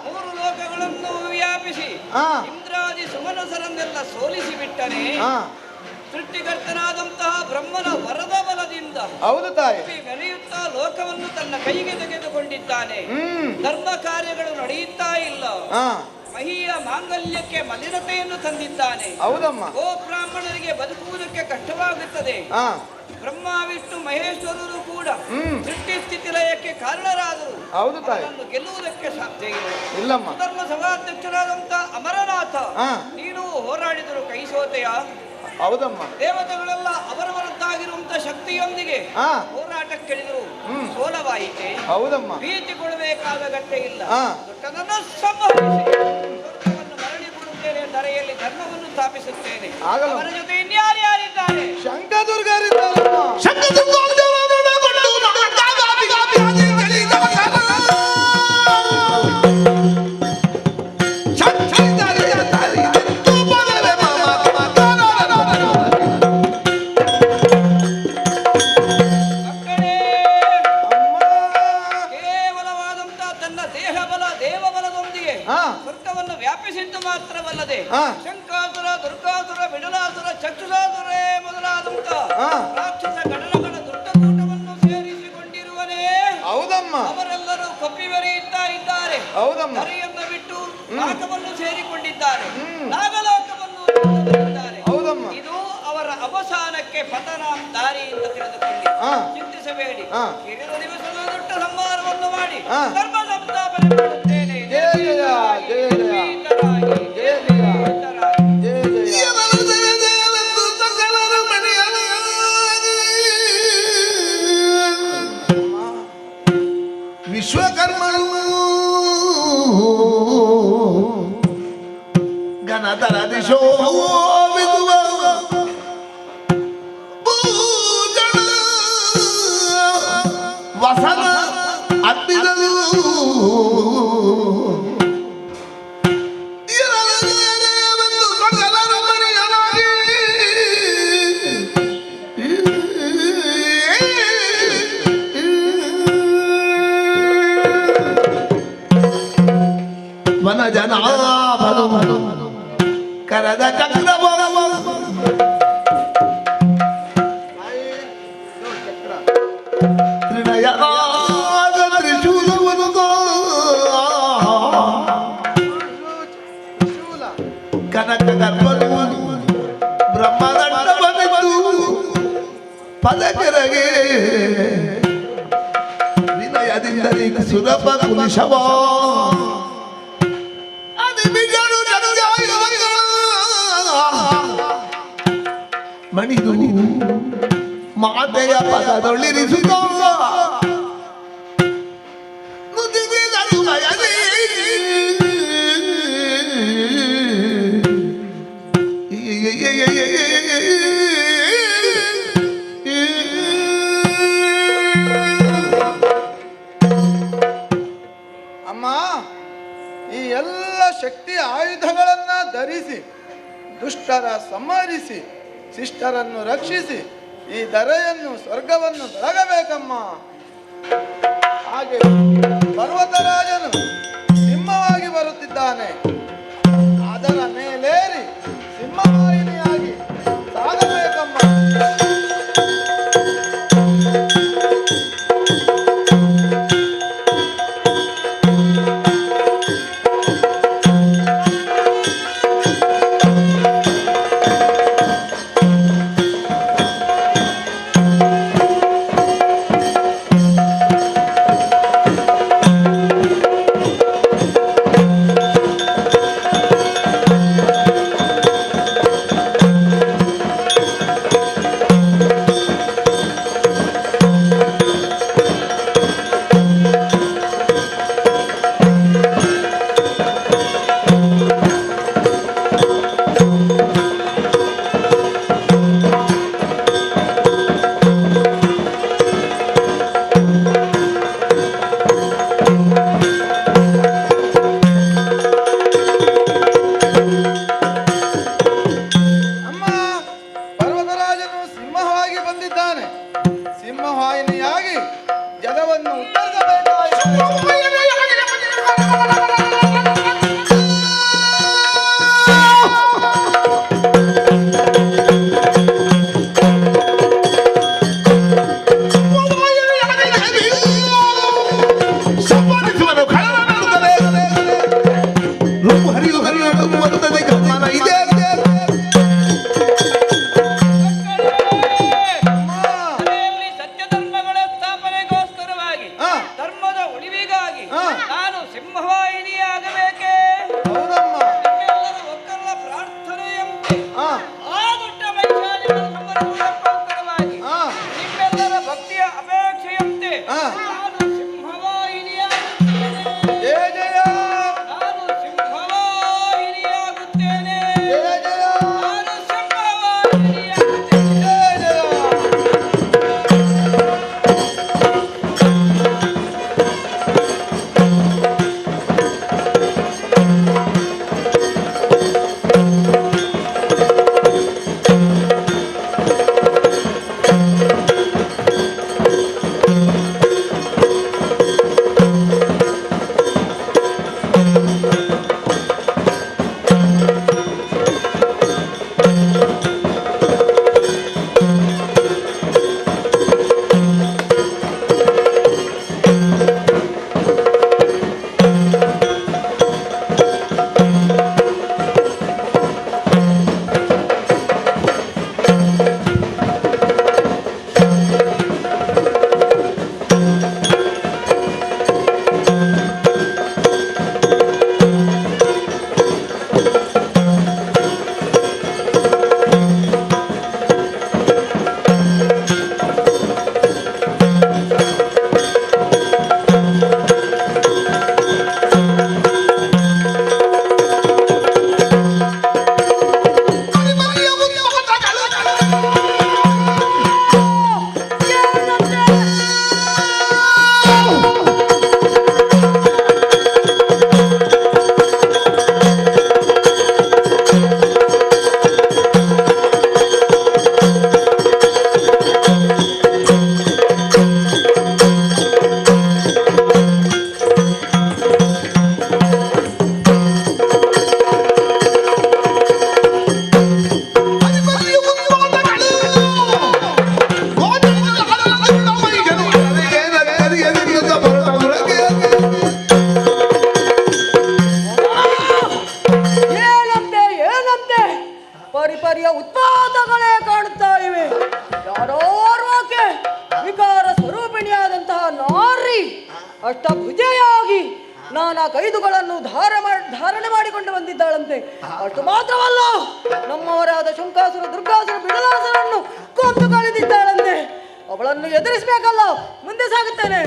ಮೂರು ಲೋಕಗಳನ್ನು ವ್ಯಾಪಿಸಿ ಇಂದ್ರಾದಿ ಸುಮನಸರನ್ನೆಲ್ಲ ಸೋಲಿಸಿ ಬಿಟ್ಟನೆ. ಸೃಷ್ಟಿಕರ್ತನಾದಂತಹ ಬ್ರಹ್ಮನ ವರದ ಬಲದಿಂದ ಹೌದು ತಾಯಿ ಮೆರೆಯುತ್ತಾ ಲೋಕವನ್ನು ತನ್ನ ಕೈಗೆ ತೆಗೆದುಕೊಂಡಿದ್ದಾನೆ. ಧರ್ಮ ಕಾರ್ಯಗಳು ನಡೆಯುತ್ತಾ ಇಲ್ಲ. ಮಹಿಯ ಮಾಂಗಲ್ಯಕ್ಕೆ ಮಲಿನತೆಯನ್ನು ತಂದಿದ್ದಾನೆ. ಹೌದಮ್ಮ. ಓ ಬ್ರಾಹ್ಮಣರಿಗೆ ಬದುಕುವುದಕ್ಕೆ ಕಷ್ಟವಾಗುತ್ತದೆ. ಬ್ರಹ್ಮ ವಿಷ್ಣು ಮಹೇಶ್ವರರು ಕೂಡ ಸೃಷ್ಟಿ ಸ್ಥಿತಿ ಲಯಕ್ಕೆ ಕಾರಣರಾದರು. ಹೌದು ತಾಯಿ. ಅದನ್ನು ಗೆಲ್ಲುವುದಕ್ಕೆ ಸಾಧ್ಯ ಇಲ್ಲಮ್ಮ. ಧರ್ಮ ಸಭಾಧ್ಯಕ್ಷರಾದಂತ ಅಮರನಾಥ, ನೀನು ಹೋರಾಡಿದರು ಕೈ ಸೋತೆಯ? ಹೌದಮ್ಮ. ದೇವತೆಗಳೆಲ್ಲ ಅವರವರದ್ದಾಗಿರುವಂತ ಶಕ್ತಿಯೊಂದಿಗೆ ಹೋರಾಟಕ್ಕಿಳಿದರು, ಸೋಲವಾಯಿತೆ. ಹೌದಮ್ಮ. ಭೀತಿ ಕೊಡಬೇಕಾದ ಗಟ್ಟೆ ಇಲ್ಲ. ದುಷ್ಟನನ್ನು ಸಂಹರಿಸಿ ಸ್ವರ್ಗವನ್ನು ಮರಳಿ ಕೊಡುತ್ತೇನೆ, ಧರೆಯಲ್ಲಿ ಧರ್ಮವನ್ನು ಸ್ಥಾಪಿಸುತ್ತೇನೆ. ಅವರ ಜೊತೆ ಇನ್ಯಾರ್ಯಾರಿದ್ದಾರೆ? ಶಂಕದುರ್ಗರಿದ್ದಾರೆ. ಸ್ವರ್ಗವನ್ನು ವ್ಯಾಪಿಸಿದ್ದು ಮಾತ್ರವಲ್ಲದೆ ಶಂಕಾಸುರ, ದುರ್ಗಾಸುರ, ಬಿಡಲಾಸುರ, ಚಕ್ಷುಸಾಸುರೇ ಮೊದಲಾದಂತ ರಾಕ್ಷಸ ಗಣನಗಳ ದುಷ್ಟಕೂಟವನ್ನು ಸೇರಿಸಿಕೊಂಡಿರುವನೇ. ಹೌದಮ್ಮ. ಅವರೆಲ್ಲರೂ ಕಪ್ಪಿವೆರೆಯುತ್ತಾ ಇದ್ದಾರೆ. ಹೌದಮ್ಮ. ಹರಿಯನ್ನು ಬಿಟ್ಟು ನಾಗವನ್ನು ಸೇರಿಕೊಂಡಿದ್ದಾರೆ, ನಾಗಲೋಕವನ್ನು ಸೇರಿಕೊಂಡಿದ್ದಾರೆ. ಹೌದಮ್ಮ. ಇದು ಅವರ ಅವಸಾನಕ್ಕೆ ಪತನ ದಾರಿ ಅಂತ ತಿಳಿದುಕೊಂಡು ಚಿಂತಿಸಬೇಡಿ. ಕಿರಿದ ದಿವಸದ ದೊಡ್ಡ ಸಂಹಾರವನ್ನು ಮಾಡಿ ಧರ್ಮ ಸಂಸ್ಥಾಪನೆ ಜನತರ ದಿಶೋ ವಿದುವ ಭೂಜನ ವಸನ ಅದ್ದಿದಲು ಇರಲೆಂದು ಸಕಲರ ಮನೆಯನಾಗಿ ವನ ಜನಾಭನು ಕರದ ಚಕ್ರವ ತ್ರಿನಯನಾದ ತ್ರಿಶೂಲವನು ಕನಕ ಗರ್ಭನು ಬ್ರಹ್ಮದಂಡವನಿದ್ದು ಪದಕೆರಗೆ ವಿನಯದಿಂದಲೀಗ ಸುಲಭ ಕುಲಿಶವ ಮಣಿದು ಮಾತೆಯ ಪದದೊಳ್ಳಿರಿಸುತ್ತ ಮುದಿಗಿದಳು ಬಯಲಿ ಅಮ್ಮ, ಈ ಎಲ್ಲ ಶಕ್ತಿ ಆಯುಧಗಳನ್ನ ಧರಿಸಿ ದುಷ್ಟರ ಸಂಹರಿಸಿ ಶಿಷ್ಟರನ್ನು ರಕ್ಷಿಸಿ ಈ ಧರೆಯನ್ನು ಸ್ವರ್ಗವನ್ನು ಬೆಳಗಬೇಕಮ್ಮ. ಹಾಗೆ ಪರ್ವತರಾಜನು ಸಿಂಹವಾಗಿ ಬರುತ್ತಿದ್ದಾನೆ. ಅದರ ಮೇಲೇರಿ ಸಿಂಹವಾಹಿನಿಯಾಗಿ ಸಾಗಬೇಕಮ್ಮ. ನಾನಾ ಕೈದುಗಳನ್ನು ಧಾರಣೆ ಮಾಡಿಕೊಂಡು ಬಂದಿದ್ದಾಳಂತೆ. ಅಷ್ಟು ಮಾತ್ರವಲ್ಲ, ನಮ್ಮವರಾದ ಶಂಕಾಸುರ, ದುರ್ಗಾಸುರ, ಬಿಡಲಾಸುರನ್ನು ಕೊಂದು ಕಳೆದಿದ್ದಾಳಂತೆ. ಅವಳನ್ನು ಎದುರಿಸಬೇಕಲ್ಲ, ಮುಂದೆ ಸಾಗುತ್ತೇನೆ.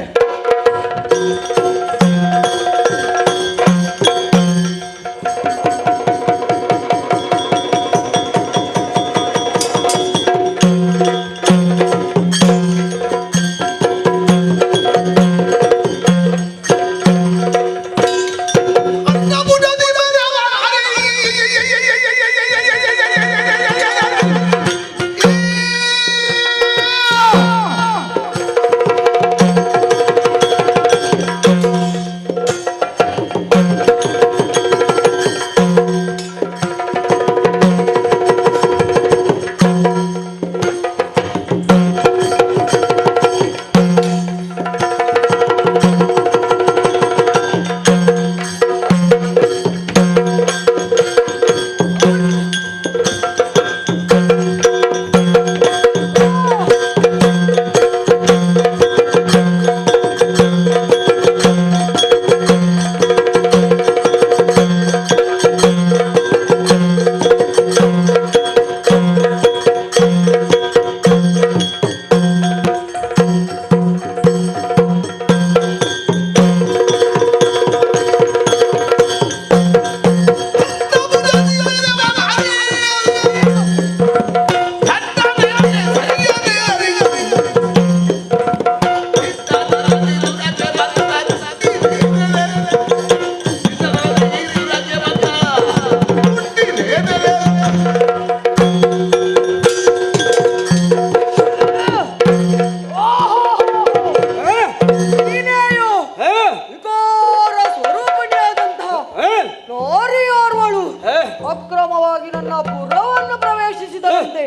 ಅಕ್ರಮವಾಗಿ ನನ್ನ ಪುರವನ್ನು ಪ್ರವೇಶಿಸಿದಂತೆ.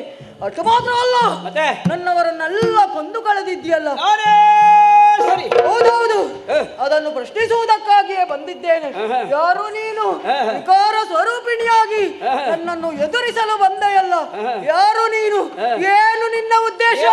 ಅಷ್ಟು ಮಾತ್ರವಲ್ಲ, ನನ್ನವರನ್ನೆಲ್ಲ ಕೊಂದು ಕಳೆದಿದ್ದೀಯಲ್ಲ. ಸರಿ, ಹೌದೌದು, ಅದನ್ನು ಪ್ರಶ್ನಿಸುವುದಕ್ಕಾಗಿಯೇ ಬಂದಿದ್ದೇನೆ. ಯಾರು ನೀನು? ವಿಕಾರ ಸ್ವರೂಪಿಣಿಯಾಗಿ ನನ್ನನ್ನು ಎದುರಿಸಲು ಬಂದೆಯಲ್ಲ. ಯಾರು ನೀನು? ಏನು ನಿನ್ನ ಉದ್ದೇಶ?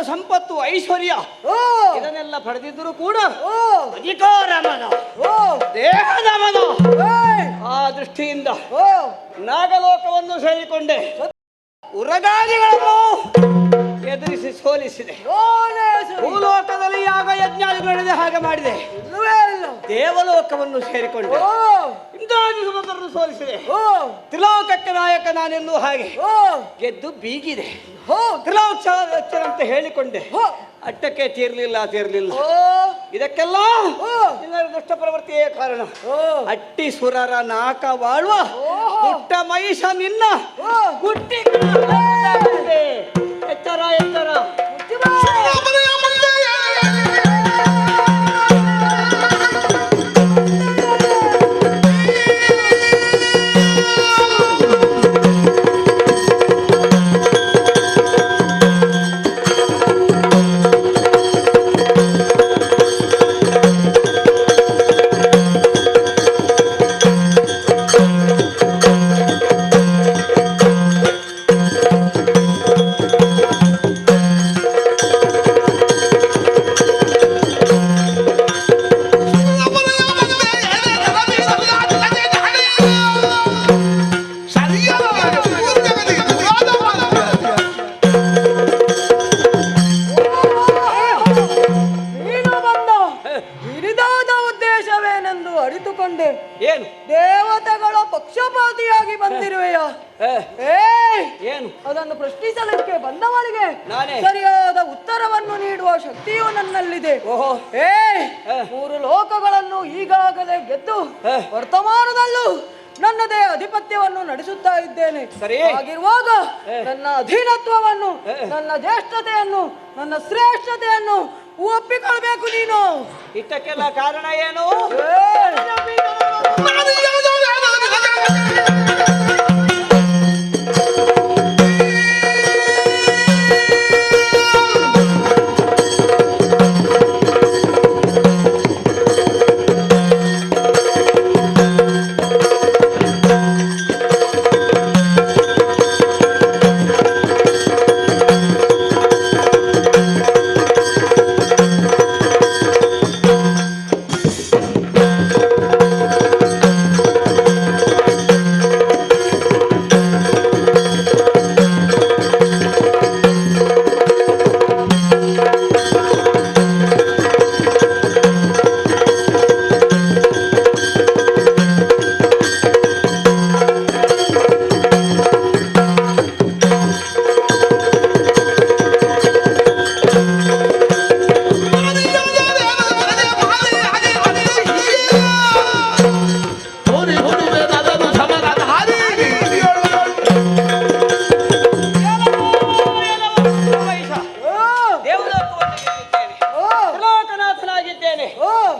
ಸಂಪತ್ತು, ಐಶ್ವರ್ಯ ಇದನ್ನೆಲ್ಲ ಪಡೆದಿದ್ದರೂ ಕೂಡ ಅಧಿಕಾರಮನ, ದೇಹದಮನ. ಆ ದೃಷ್ಟಿಯಿಂದ ನಾಗಲೋಕವನ್ನು ಸೇರಿಕೊಂಡೆ, ಉರಗಾದಿಗಳನ್ನು ಎದುರಿಸಿ ಸೋಲಿಸಿದೆ. ಭೂಲೋಕದಲ್ಲಿ ಯಾಗ ಯಜ್ಞಾದಿಗಳಿದೆ, ಹಾಗೆ ಮಾಡಿದೆ. ದೇವಲೋಕವನ್ನು ಸೇರಿಕೊಂಡೆ, ಇಂದ್ರಾದಿಗಳನ್ನು ಸೋಲಿಸಿದೆ. ತ್ರಿಲೋಕಕ್ಕೆ ನಾಯಕ ನಾನೆಂದು ಹಾಗೆ ಗೆದ್ದು ಬೀಗಿದೆ. ತ್ರಿಲೋಕಂತ ಹೇಳಿಕೊಂಡೆ, ಅಟ್ಟಕ್ಕೆ ತೀರ್ಲಿಲ್ಲ. ಇದಕ್ಕೆಲ್ಲ ದುಷ್ಟ ಪ್ರವೃತ್ತಿಯೇ ಕಾರಣ. ಅಟ್ಟಿ ಸುರರ ನಾಕ ಬಾಳುವ ಪುಟ್ಟ ಮಹಿಷ ನಿನ್ನ ಗುಟ್ಟಿ ಎತ್ತರ ಎತ್ತರ. ಅರಿತುಕೊಂಡೆ. ಏನು ದೇವತೆಗಳ ಪಕ್ಷಪಾತಿಯಾಗಿ ಬಂದಿರುವೆಯ? ಏನು ಅದನ್ನು ಪ್ರಶ್ನಿಸಲಿಕ್ಕೆ ಬಂದವರಿಗೆ ನಾನೇ ಸರಿಯಾದ ಉತ್ತರವನ್ನು ನೀಡುವ ಶಕ್ತಿಯು ನನ್ನಲ್ಲಿದೆ. ಓಹೋ 3 ಲೋಕಗಳನ್ನು ಈಗಾಗಲೇ ಗೆದ್ದು ವರ್ತಮಾನದಲ್ಲೂ ನನ್ನದೇ ಅಧಿಪತ್ಯವನ್ನು ನಡೆಸುತ್ತಾ ಇದ್ದೇನೆ. ಸರಿ. ಹಾಗಿರುವಾಗ ನನ್ನ ಅಧೀನತ್ವವನ್ನು, ನನ್ನ ಜ್ಯೇಷ್ಠತೆಯನ್ನು, ನನ್ನ ಶ್ರೇಷ್ಠತೆಯನ್ನು ಒಪ್ಪಿಕೊಳ್ಬೇಕು ನೀನು. ಇಷ್ಟಕ್ಕೆಲ್ಲ ಕಾರಣ ಏನು?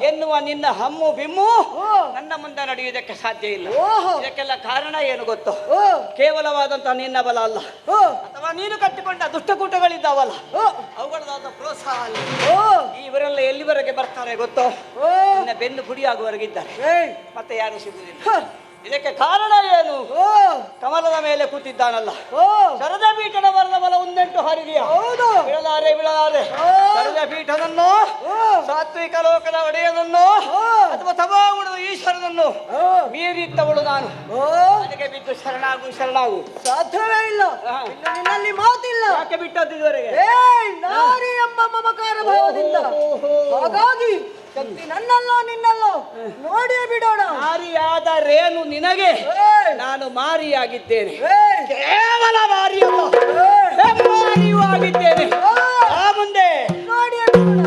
ಎನ್ನುವ ನಿನ್ನ ಹಮ್ಮು ಬಿಮ್ಮು ನನ್ನ ಮುಂದೆ ನಡೆಯುವುದಕ್ಕೆ ಸಾಧ್ಯ ಇಲ್ಲ. ಇದಕ್ಕೆಲ್ಲ ಕಾರಣ ಏನು ಗೊತ್ತು? ಕೇವಲವಾದಂತಹ ನಿನ್ನ ಬಲ ಅಲ್ಲ, ಅಥವಾ ನೀನು ಕಟ್ಟಿಕೊಂಡ ದುಷ್ಟಕೂಟಗಳಿದ್ದಾವಲ್ಲ ಅವುಗಳದಾದ ಪ್ರೋತ್ಸಾಹ ಅಲ್ಲ. ಇವರೆಲ್ಲ ಎಲ್ಲಿವರೆಗೆ ಬರ್ತಾರೆ ಗೊತ್ತೋ? ನಿನ್ನ ಬೆನ್ನು ಪುಡಿಯಾಗುವವರೆಗಿದ್ದಾರೆ, ಮತ್ತೆ ಯಾರು ಸಿಗುವುದಿಲ್ಲ. ಇದಕ್ಕೆ ಕಾರಣ ಏನು? ಕಮಲದ ಮೇಲೆ ಕೂತಿದ್ದಾನಲ್ಲ, ಶರದ ಪೀಠದ ಬರದ ಬಲ ಒಂದೆಂಟು ಹರಿದೆಯ ಬಿಡಲಾರೆ ಬಿಡಲಾರೆ. ಶರದ ಪೀಠದನ್ನು, ಸಾತ್ವಿಕ ಲೋಕದ ಒಡೆಯನನ್ನು, ಅಥವಾ ತಮೋಗುಣದ ಈಶ್ವರನನ್ನು ಮೀರಿದ್ದವಳು ನಾನು. ನನಗೆ ಬಿದ್ದು ಶರಣಾಗು ಶರಣಾಗು. ಸಾಧ್ಯವೇ ಇಲ್ಲ, ನಿನ್ನಲ್ಲಿ ಮಾತಿಲ್ಲ. ಯಾಕೆ ಬಿಟ್ಟದ್ದು ಇದುವರೆಗೆ? ನಾರಿ ಎಂಬ ಮಮಕಾರ ಭಾವದಿಂದ. ಹಾಗಾಗಿ ಶಕ್ತಿ ನನ್ನಲ್ಲೋ ನಿನ್ನಲ್ಲೋ ನೋಡಿಯೇ ಬಿಡೋಣ. ಮಾರಿಯಾದರೇನು ನಿನಗೆ? ನಾನು ಮಾರಿಯಾಗಿದ್ದೇನೆ, ಕೇವಲ ಮಾರಿಯಲ್ಲ, ಮಾರಿಯೂ ಆಗಿದ್ದೇನೆ. ಆ ಮುಂದೆ ನೋಡಿಯೇ ಬಿಡೋಣ.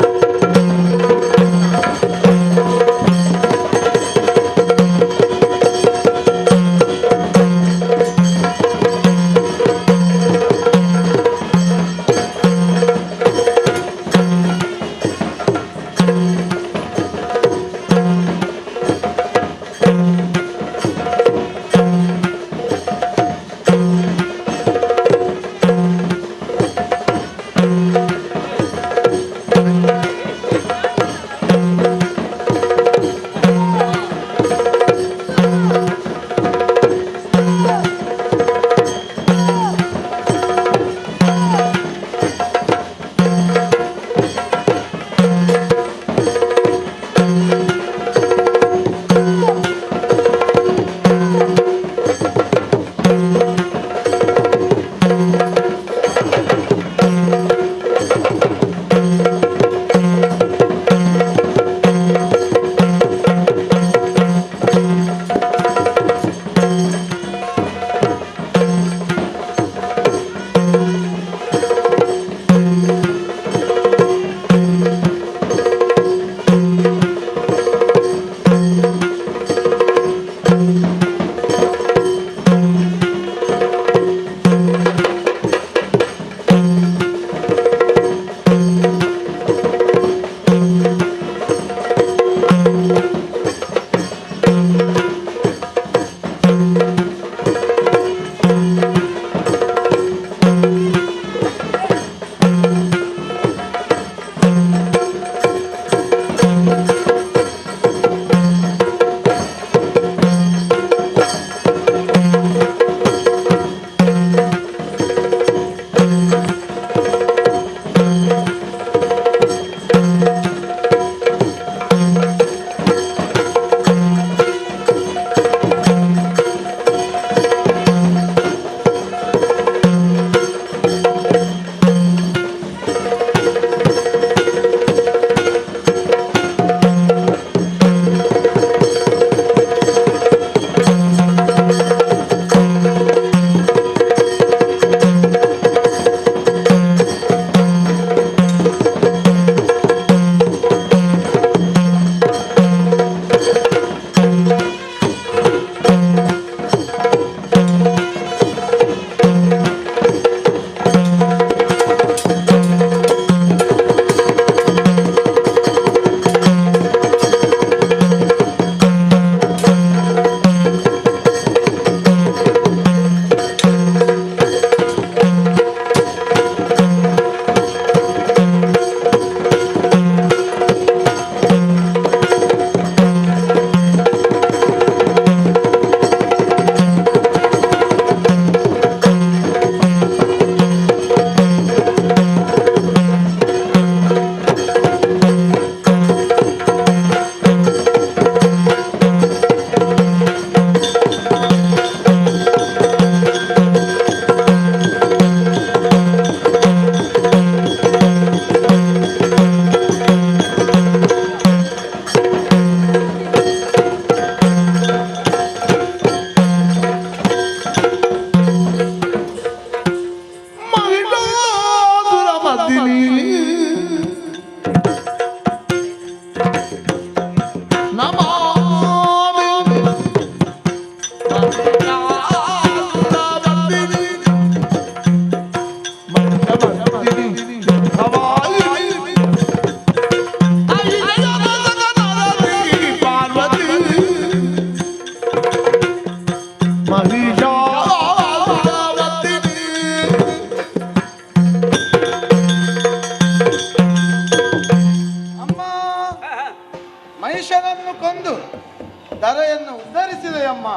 ಧರೆಯನ್ನು ಉದ್ಧರಿಸಿದೆಯಮ್ಮ.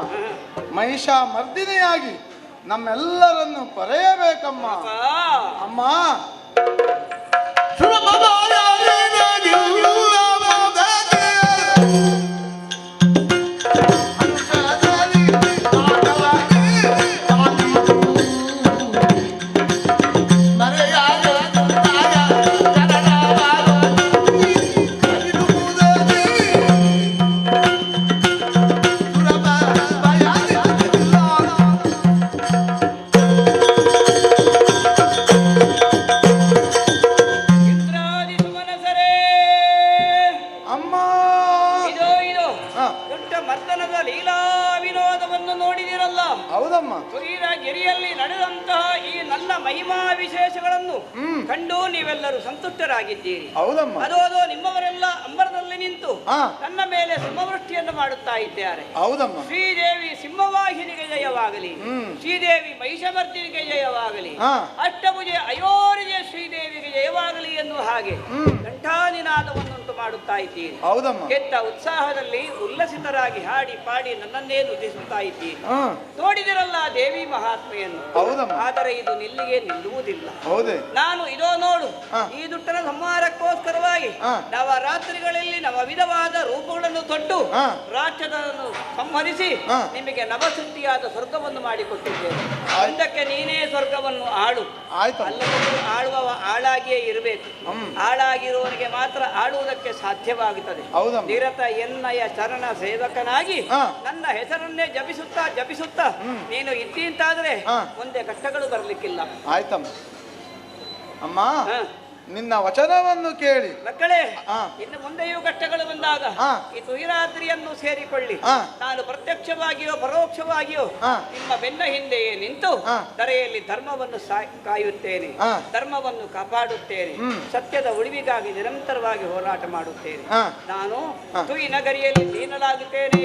ಮಹಿಷ ಮರ್ದಿನಿಯಾಗಿ ನಮ್ಮೆಲ್ಲರನ್ನು ಪರೆಯಬೇಕಮ್ಮ. ಅಮ್ಮ ಹೌದಮ್ಮ. ಗಿರಿಯಲ್ಲಿ ನಡೆದಂತಹ ಈ ನನ್ನ ಮಹಿಮಾ ವಿಶೇಷಗಳನ್ನು ಕಂಡು ನೀವೆಲ್ಲರೂ ಸಂತುಷ್ಟರಾಗಿದ್ದೀರಿ. ಹೌದಮ್ಮ. ಅದೋ ನಿಮ್ಮವರೆಲ್ಲ ಅಂಬರದಲ್ಲಿ ನಿಂತು ನನ್ನ ಮೇಲೆ ಸಿಂಹವೃಷ್ಟಿಯನ್ನು ಮಾಡುತ್ತಾ ಇದ್ದಾರೆ. ಹೌದಮ್ಮ. ಶ್ರೀದೇವಿ ಸಿಂಹವಾಹಿನಿಗೆ ಜಯವಾಗಲಿ, ಶ್ರೀದೇವಿ ಮಹಿಷಮರ್ದಿನಿಗೆ ಜಯವಾಗಲಿ, ಅಷ್ಟಭುಜೆ ಅಯೋನಿಜೆ ಶ್ರೀದೇವಿಗೆ ಜಯವಾಗಲಿ ಎನ್ನುವ ಹಾಗೆ ಘಂಟಾನಿನಾದವನ್ನುಂಟು ಮಾಡುತ್ತಾ ಇದ್ದೀರಿ. ಹೌದಮ್ಮ. ಕೆಟ್ಟ ಉತ್ಸಾಹದಲ್ಲಿ ಉಲ್ಲಸಿತರಾಗಿ ಹಾಡಿ ಪಾಡಿ ನನ್ನನ್ನೇ ನುಡಿಸುತ್ತಾ ಇದ್ದೀರಿ. ನೋಡಿದಿರಲ್ಲ ದೇವಿ ಮಹಾತ್ಮೆಯನ್ನು. ಹೌದಮ್ಮ. ಆದರೆ ಇದು ನಿಲ್ಲಿಗೆ ನಿಲ್ಲುವುದಿಲ್ಲ. ಹೌದೇ. ನಾನು ಇದೋ ನೋಡು, ಈ ದುಷ್ಟನ ಸಂಹಾರಕ್ಕೋಸ್ಕರವಾಗಿ ನವರಾತ್ರಿಗಳಲ್ಲಿ ನವವಿಧವಾದ ರೂಪಗಳನ್ನು ತೊಟ್ಟು ರಾಕ್ಷಸನನ್ನು ಸಂಹರಿಸಿ ನಿಮಗೆ ನವಸೃಷ್ಟಿಯಾದ ಸ್ವರ್ಗವನ್ನು ಮಾಡಿಕೊಟ್ಟಿದ್ದೇನೆ. ಒಂದಕ್ಕೆ ನೀನೇ ಸ್ವರ್ಗವನ್ನು ಆಳು. ಅಲ್ಲವೂ ಆಳುವವ ಆಳಾಗಿಯೇ ಇರಬೇಕು. ಆಳಾಗಿರುವವನಿಗೆ ಮಾತ್ರ ಆಳುವುದಕ್ಕೆ ಸಾಧ್ಯವಾಗುತ್ತದೆ. ನಿರತ ಎನ್ನಯ ಚರಣ ಸೇವಕನಾಗಿ ನನ್ನ ಹೆಸರನ್ನೇ ಜಪಿಸುತ್ತಾ ನೀನು ಇದ್ದೀಂತಾದ್ರೆ ಮುಂದೆ ಕಷ್ಟಗಳು ಬರಲಿಕ್ಕಿಲ್ಲ. ಆಯ್ತಮ್ಮ. ಅಮ್ಮ ನಿನ್ನ ವಚನವನ್ನು ಕೇಳಿ ಮಕ್ಕಳೇ, ಇನ್ನು ಮುಂದೆಯೂ ಕಷ್ಟಗಳು ಬಂದಾಗ ಈ ತುಹಿರಾತ್ರಿಯನ್ನು ಸೇರಿಕೊಳ್ಳಿ. ನಾನು ಪ್ರತ್ಯಕ್ಷವಾಗಿಯೋ ಪರೋಕ್ಷವಾಗಿಯೋ ನಿಮ್ಮ ಬೆನ್ನ ಹಿಂದೆಯೇ ನಿಂತು ಧರೆಯಲ್ಲಿ ಧರ್ಮವನ್ನು ಕಾಯುತ್ತೇನೆ, ಧರ್ಮವನ್ನು ಕಾಪಾಡುತ್ತೇನೆ, ಸತ್ಯದ ಉಳಿವಿಗಾಗಿ ನಿರಂತರವಾಗಿ ಹೋರಾಟ ಮಾಡುತ್ತೇನೆ. ನಾನು ತುಯಿ ನಗರಿಯಲ್ಲಿ ಲೀನಳಾಗುತ್ತೇನೆ.